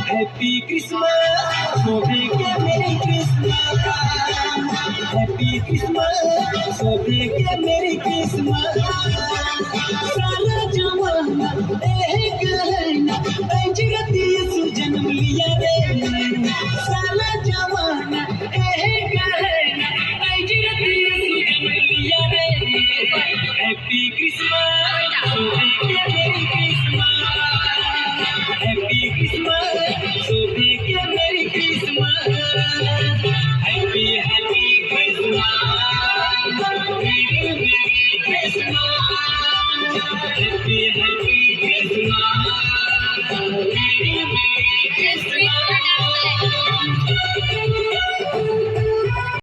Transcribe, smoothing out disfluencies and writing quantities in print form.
Happy Christmas, so big and Merry Christmas. Happy Christmas, so big and Merry Christmas. सारा जमाना एक है ना, जगती यीशु जन्म लिया रे। सारा जमाना एक है ना, जगती यीशु जन्म लिया रे। Happy Christmas, so big and Merry Christmas. Happy Christmas, so big and Merry Christmas. Happy, happy Christmas. Merry, Merry Christmas. Happy, happy Christmas. Merry, Merry Christmas.